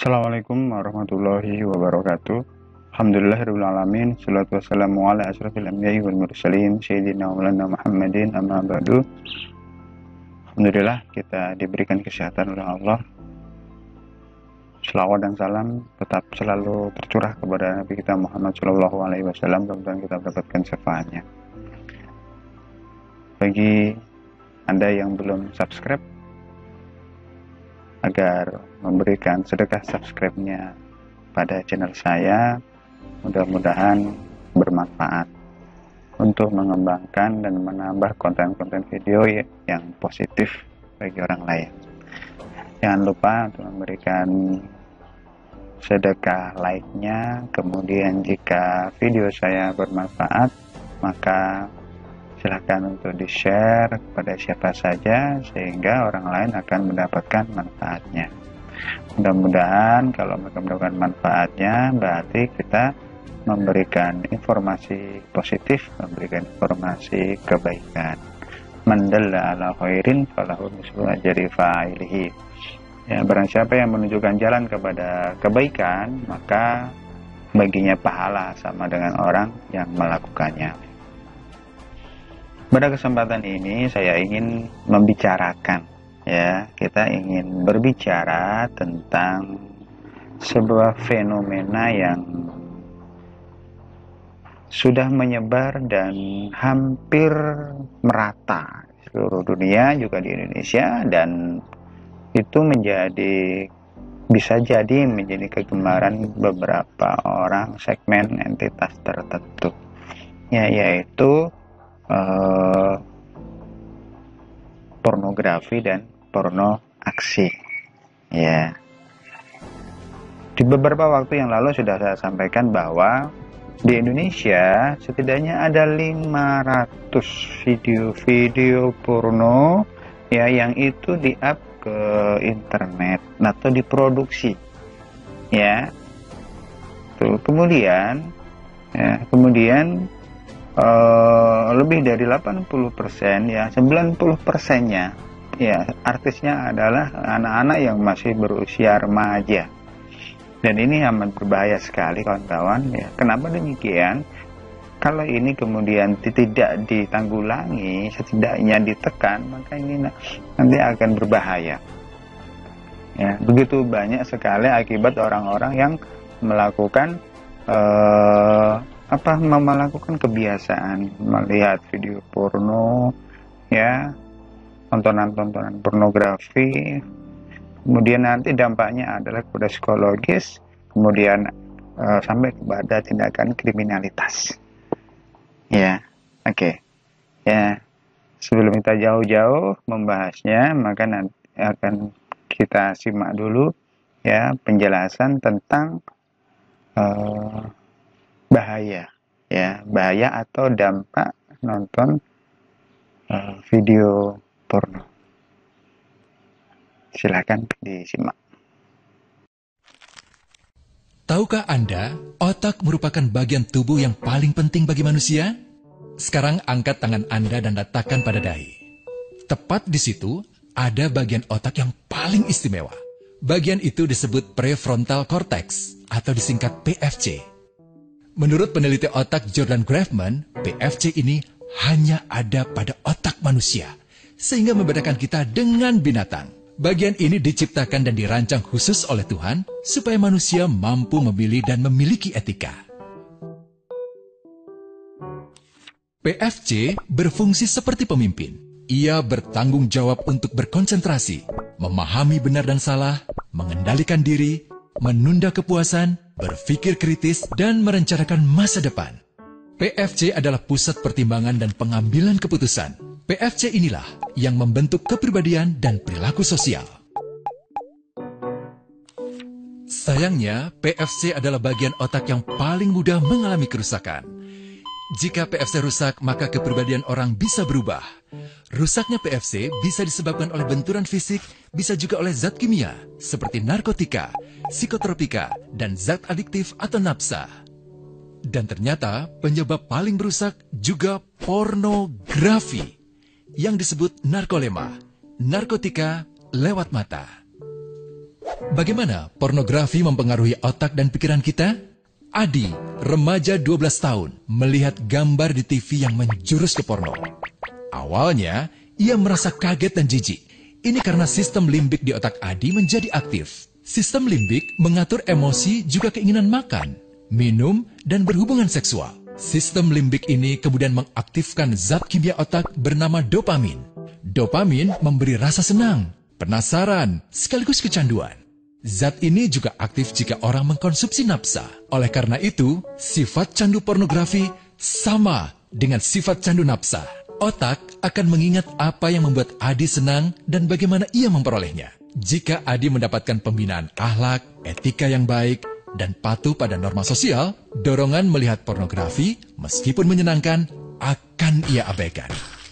Assalamualaikum warahmatullahi wabarakatuh. Alhamdulillahirabbil alamin. Shalatu wassalamu ala asyrafil anbiya'i wal mursalin sayyidina maulana Muhammadin amma ba'du. Alhamdulillah kita diberikan kesehatan oleh Allah. Selawat dan salam tetap selalu tercurah kepada Nabi kita Muhammad sallallahu alaihi wasallam, mudah-mudahan kita mendapatkan syafaatnya. Bagi Anda yang belum subscribe, agar memberikan sedekah subscribe-nya pada channel saya, mudah-mudahan bermanfaat untuk mengembangkan dan menambah konten-konten video yang positif bagi orang lain. Jangan lupa untuk memberikan sedekah like-nya, kemudian jika video saya bermanfaat, maka silakan untuk di-share kepada siapa saja sehingga orang lain akan mendapatkan manfaatnya. Mudah-mudahan kalau mereka mendapatkan manfaatnya, berarti kita memberikan informasi positif, memberikan informasi kebaikan. Man dalla ala khairin falahu mislu ajri fa'ilihi. Ya, barang siapa yang menunjukkan jalan kepada kebaikan, maka baginya pahala sama dengan orang yang melakukannya. Pada kesempatan ini saya ingin membicarakan, kita ingin berbicara tentang sebuah fenomena yang sudah menyebar dan hampir merata di seluruh dunia, juga di Indonesia, dan itu bisa jadi menjadi kegemaran beberapa orang segmen entitas tertentu, yaitu pornografi dan porno aksi. Ya. Di beberapa waktu yang lalu sudah saya sampaikan bahwa di Indonesia setidaknya ada 500 video-video porno yang itu di-up ke internet atau diproduksi. Ya. Tuh, kemudian lebih dari 80%, 90%-nya artisnya adalah anak-anak yang masih berusia remaja. Dan ini amat berbahaya sekali, kawan-kawan. Kenapa demikian? Kalau ini kemudian tidak ditanggulangi, setidaknya ditekan, maka ini nanti akan berbahaya. Begitu banyak sekali akibat orang-orang yang melakukan melakukan kebiasaan melihat video porno, tontonan-tontonan pornografi, kemudian nanti dampaknya adalah kepada psikologis, kemudian sampai kepada tindakan kriminalitas. Sebelum kita jauh-jauh membahasnya, maka nanti akan kita simak dulu penjelasan tentang bahaya atau dampak nonton video porno. Silakan disimak. Tahukah Anda, otak merupakan bagian tubuh yang paling penting bagi manusia? Sekarang angkat tangan Anda dan letakkan pada dahi. Tepat di situ ada bagian otak yang paling istimewa. Bagian itu disebut prefrontal cortex atau disingkat PFC. Menurut peneliti otak Jordan Grafman, PFC ini hanya ada pada otak manusia, sehingga membedakan kita dengan binatang. Bagian ini diciptakan dan dirancang khusus oleh Tuhan, supaya manusia mampu memilih dan memiliki etika. PFC berfungsi seperti pemimpin. Ia bertanggung jawab untuk berkonsentrasi, memahami benar dan salah, mengendalikan diri, menunda kepuasan, berpikir kritis, dan merencanakan masa depan. PFC adalah pusat pertimbangan dan pengambilan keputusan. PFC inilah yang membentuk kepribadian dan perilaku sosial. Sayangnya, PFC adalah bagian otak yang paling mudah mengalami kerusakan. Jika PFC rusak, maka kepribadian orang bisa berubah. Rusaknya PFC bisa disebabkan oleh benturan fisik, bisa juga oleh zat kimia, seperti narkotika, psikotropika, dan zat adiktif atau nafsa. Dan ternyata penyebab paling merusak juga pornografi, yang disebut narkolema, narkotika lewat mata. Bagaimana pornografi mempengaruhi otak dan pikiran kita? Adi, remaja 12 tahun, melihat gambar di TV yang menjurus ke porno. Awalnya, ia merasa kaget dan jijik. Ini karena sistem limbik di otak Adi menjadi aktif. Sistem limbik mengatur emosi juga keinginan makan, minum, dan berhubungan seksual. Sistem limbik ini kemudian mengaktifkan zat kimia otak bernama dopamin. Dopamin memberi rasa senang, penasaran, sekaligus kecanduan. Zat ini juga aktif jika orang mengkonsumsi nafsa. Oleh karena itu, sifat candu pornografi sama dengan sifat candu nafsa. Otak akan mengingat apa yang membuat Adi senang dan bagaimana ia memperolehnya. Jika Adi mendapatkan pembinaan akhlak, etika yang baik, dan patuh pada norma sosial, dorongan melihat pornografi, meskipun menyenangkan, akan ia abaikan.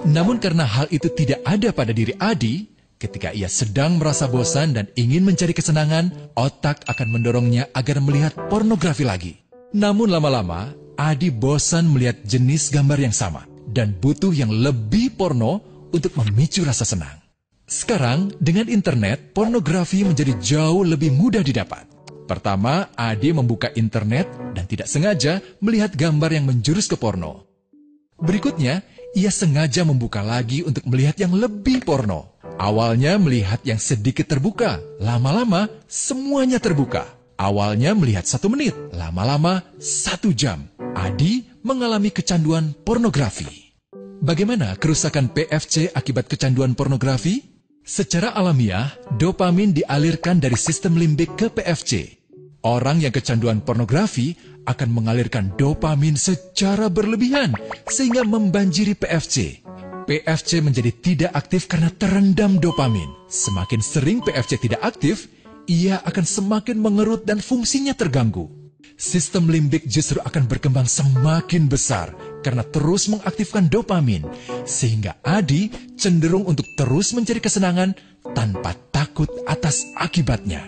Namun karena hal itu tidak ada pada diri Adi, ketika ia sedang merasa bosan dan ingin mencari kesenangan, otak akan mendorongnya agar melihat pornografi lagi. Namun lama-lama, Adi bosan melihat jenis gambar yang sama dan butuh yang lebih porno untuk memicu rasa senang. Sekarang, dengan internet, pornografi menjadi jauh lebih mudah didapat. Pertama, Adi membuka internet dan tidak sengaja melihat gambar yang menjurus ke porno. Berikutnya, ia sengaja membuka lagi untuk melihat yang lebih porno. Awalnya melihat yang sedikit terbuka, lama-lama semuanya terbuka. Awalnya melihat 1 menit, lama-lama 1 jam. Adi mengalami kecanduan pornografi. Bagaimana kerusakan PFC akibat kecanduan pornografi? Secara alamiah, dopamin dialirkan dari sistem limbik ke PFC. Orang yang kecanduan pornografi akan mengalirkan dopamin secara berlebihan sehingga membanjiri PFC. PFC menjadi tidak aktif karena terendam dopamin. Semakin sering PFC tidak aktif, ia akan semakin mengerut dan fungsinya terganggu. Sistem limbik justru akan berkembang semakin besar karena terus mengaktifkan dopamin, sehingga Adi cenderung untuk terus mencari kesenangan tanpa takut atas akibatnya.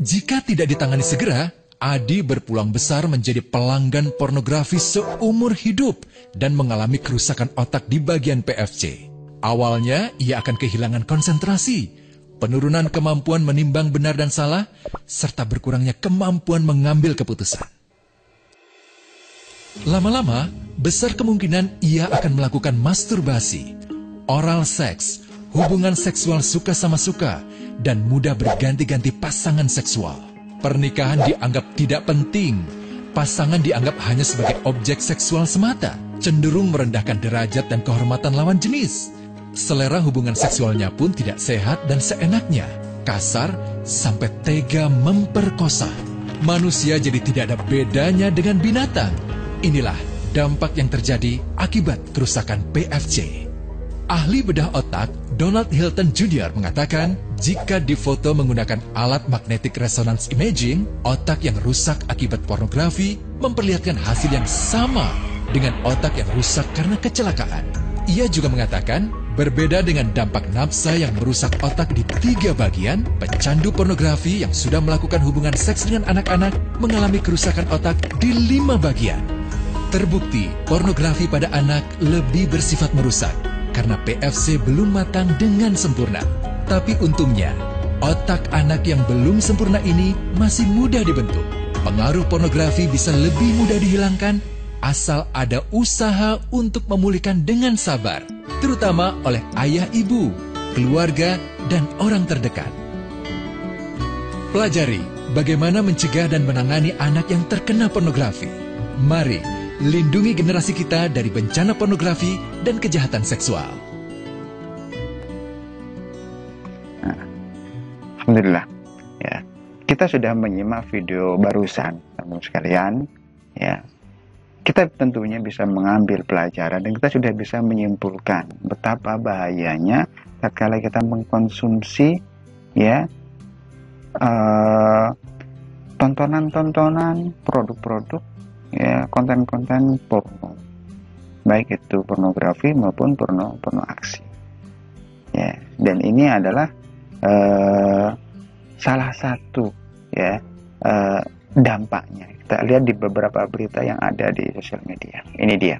Jika tidak ditangani segera, Adi berpeluang besar menjadi pelanggan pornografi seumur hidup dan mengalami kerusakan otak di bagian PFC. Awalnya, ia akan kehilangan konsentrasi, penurunan kemampuan menimbang benar dan salah, serta berkurangnya kemampuan mengambil keputusan. Lama-lama, besar kemungkinan ia akan melakukan masturbasi, oral seks, hubungan seksual suka sama suka, dan mudah berganti-ganti pasangan seksual. Pernikahan dianggap tidak penting, pasangan dianggap hanya sebagai objek seksual semata, cenderung merendahkan derajat dan kehormatan lawan jenis. Selera hubungan seksualnya pun tidak sehat dan seenaknya, kasar sampai tega memperkosa. Manusia jadi tidak ada bedanya dengan binatang. Inilah dampak yang terjadi akibat kerusakan PFC. Ahli bedah otak Donald Hilton Jr. mengatakan, jika difoto menggunakan alat magnetic resonance imaging, otak yang rusak akibat pornografi memperlihatkan hasil yang sama dengan otak yang rusak karena kecelakaan. Ia juga mengatakan, berbeda dengan dampak nafsa yang merusak otak di 3 bagian, pecandu pornografi yang sudah melakukan hubungan seks dengan anak-anak mengalami kerusakan otak di 5 bagian. Terbukti, pornografi pada anak lebih bersifat merusak karena PFC belum matang dengan sempurna. Tapi untungnya, otak anak yang belum sempurna ini masih mudah dibentuk. Pengaruh pornografi bisa lebih mudah dihilangkan asal ada usaha untuk memulihkan dengan sabar, terutama oleh ayah ibu, keluarga, dan orang terdekat. Pelajari bagaimana mencegah dan menangani anak yang terkena pornografi. Mari lindungi generasi kita dari bencana pornografi dan kejahatan seksual. Nah, alhamdulillah, ya, kita sudah menyimak video barusan, teman-teman sekalian. Ya, kita tentunya bisa mengambil pelajaran dan kita sudah bisa menyimpulkan betapa bahayanya tatkala kita mengkonsumsi, ya, tontonan-tontonan, produk-produk, ya, konten-konten porno, baik itu pornografi maupun porno aksi, ya. Dan ini adalah salah satu, ya, dampaknya. Kita lihat di beberapa berita yang ada di sosial media. Ini dia.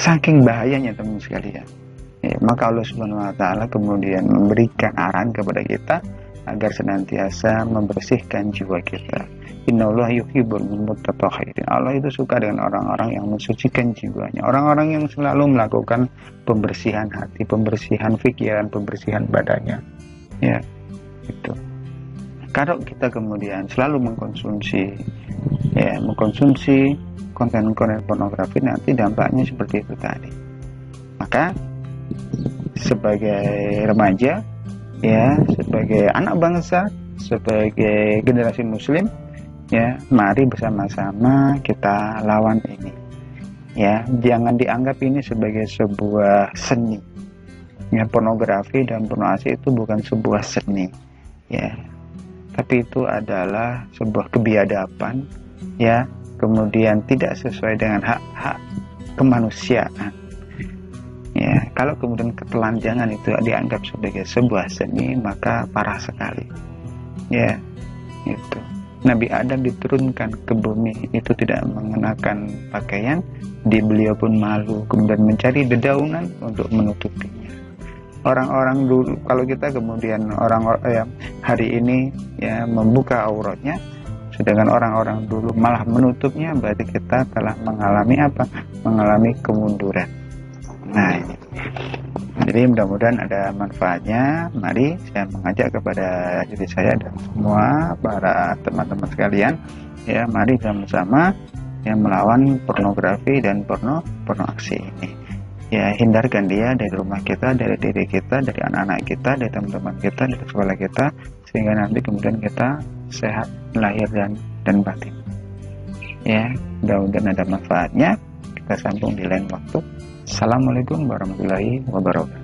Saking bahayanya teman sekalian. Ya, maka Allah Subhanahu wa taala kemudian memberikan arahan kepada kita agar senantiasa membersihkan jiwa kita. Innallaha yuhibbul mutatahhirin. Allah itu suka dengan orang-orang yang mensucikan jiwanya, orang-orang yang selalu melakukan pembersihan hati, pembersihan pikiran, pembersihan badannya. Ya, itu. Kalau kita kemudian selalu mengkonsumsi konten-konten pornografi, nanti dampaknya seperti itu tadi. Maka sebagai remaja, ya, sebagai anak bangsa, sebagai generasi muslim, ya, mari bersama-sama kita lawan ini. Ya, jangan dianggap ini sebagai sebuah seni. Ya, pornografi dan pornografi itu bukan sebuah seni. Ya, tapi itu adalah sebuah kebiadaban, ya, kemudian tidak sesuai dengan hak-hak kemanusiaan. Ya, kalau kemudian ketelanjangan itu dianggap sebagai sebuah seni, maka parah sekali. Ya, itu. Nabi Adam diturunkan ke bumi itu tidak mengenakan pakaian, beliau pun malu, kemudian mencari dedaunan untuk menutupinya. Orang-orang dulu, kalau kita kemudian hari ini ya membuka auratnya, sedangkan orang-orang dulu malah menutupnya, berarti kita telah mengalami apa? Mengalami kemunduran. Nah, ini. Jadi mudah-mudahan ada manfaatnya. Mari saya mengajak kepada diri saya dan semua para teman-teman sekalian, ya, mari sama-sama yang melawan pornografi dan porno aksi ini. Ya, hindarkan dia dari rumah kita, dari diri kita, dari anak-anak kita, dari teman-teman kita, dari sekolah kita, sehingga nanti kemudian kita sehat lahir dan batin. Ya, mudah-mudahan ada manfaatnya. Kita sambung di lain waktu. Assalamualaikum warahmatullahi wabarakatuh.